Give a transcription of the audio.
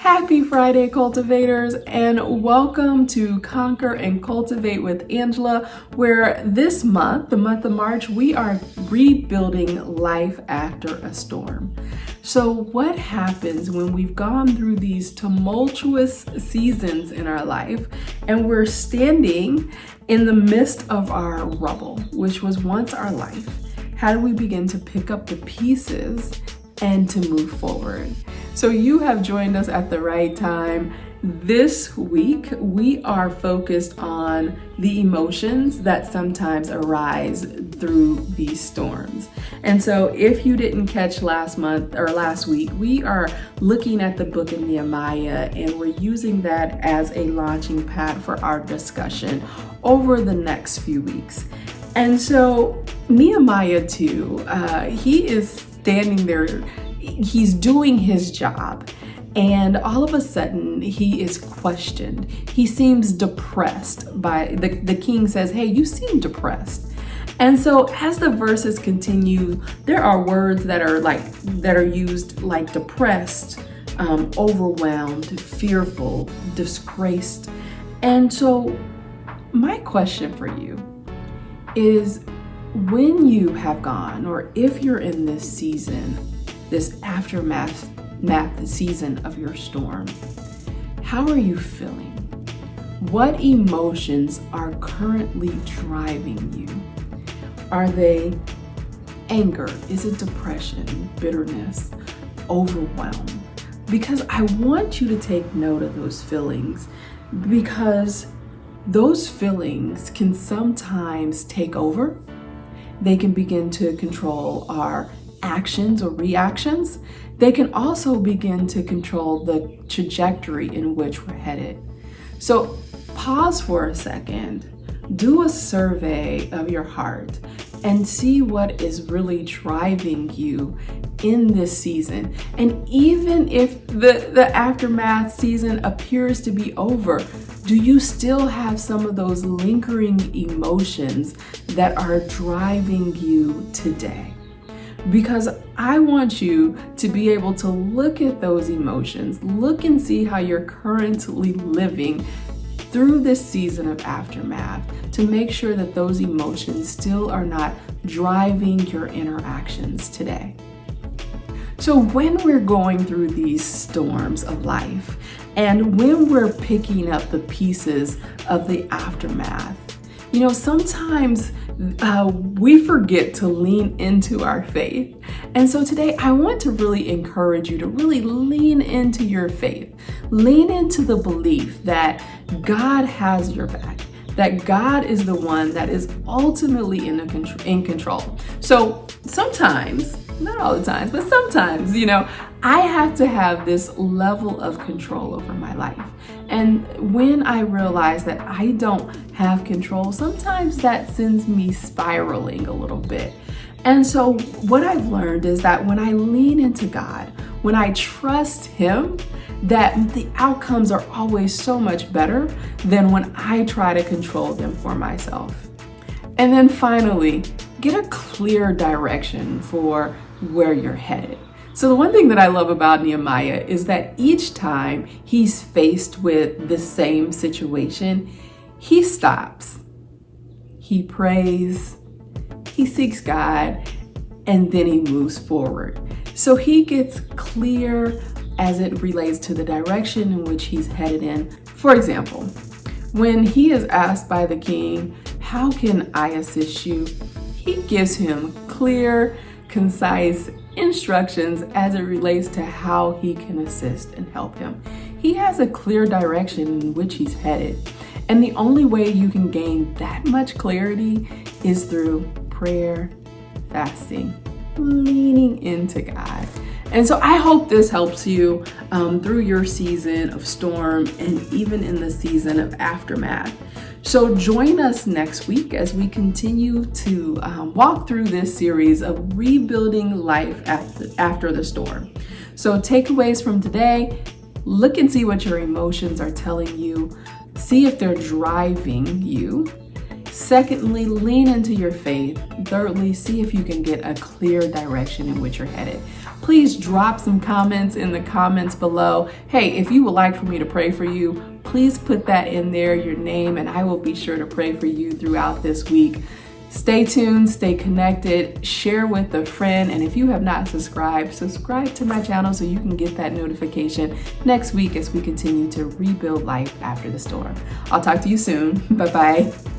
Happy Friday, cultivators, and welcome to Conquer and Cultivate with Angela, where this month, the month of March, we are rebuilding life after a storm. So what happens when we've gone through these tumultuous seasons in our life and we're standing in the midst of our rubble, which was once our life? How do we begin to pick up the pieces and to move forward? So you have joined us at the right time. This week, we are focused on the emotions that sometimes arise through these storms. And so if you didn't catch last week, we are looking at the book of Nehemiah, and we're using that as a launching pad for our discussion over the next few weeks. And so Nehemiah 2, he is standing there. He's doing his job, and all of a sudden he is questioned. He seems depressed. By the king says, "Hey, you seem depressed." And so as the verses continue, there are words that are used like depressed, overwhelmed, fearful, disgraced. And so my question for you is, when you have gone, or if you're in this season, this aftermath season of your storm, how are you feeling? What emotions are currently driving you? Are they anger? Is it depression, bitterness, overwhelm? Because I want you to take note of those feelings, because those feelings can sometimes take over. They can begin to control our actions or reactions. They can also begin to control the trajectory in which we're headed. So pause for a second, do a survey of your heart, and see what is really driving you in this season. And even if the aftermath season appears to be over, do you still have some of those lingering emotions that are driving you today? Because I want you to be able to look at those emotions, look and see how you're currently living through this season of aftermath, to make sure that those emotions still are not driving your interactions today. So when we're going through these storms of life, and when we're picking up the pieces of the aftermath, sometimes we forget to lean into our faith. And so today I want to really encourage you to really lean into your faith. Lean into the belief that God has your back, that God is the one that is ultimately in control. So sometimes, not all the time, but sometimes, I have to have this level of control over my life. And when I realize that I don't have control, sometimes that sends me spiraling a little bit. And so what I've learned is that when I lean into God, when I trust Him, that the outcomes are always so much better than when I try to control them for myself. And then finally, get a clear direction for where you're headed. So the one thing that I love about Nehemiah is that each time he's faced with the same situation, he stops, he prays, he seeks God, and then he moves forward. So he gets clear as it relates to the direction in which he's headed in. For example, when he is asked by the king, "How can I assist you?" he gives him clear, concise instructions as it relates to how he can assist and help him. He has a clear direction in which he's headed. And the only way you can gain that much clarity is through prayer, fasting, leaning into God. And so I hope this helps you through your season of storm and even in the season of aftermath. So join us next week as we continue to walk through this series of rebuilding life after the storm. So takeaways from today: look and see what your emotions are telling you. See if they're driving you. Secondly, lean into your faith. Thirdly, see if you can get a clear direction in which you're headed. please drop some comments in the comments below. Hey, if you would like for me to pray for you, please put that in there, your name, and I will be sure to pray for you throughout this week. Stay tuned, stay connected, share with a friend, and if you have not subscribed, subscribe to my channel so you can get that notification next week as we continue to rebuild life after the storm. I'll talk to you soon. Bye-bye.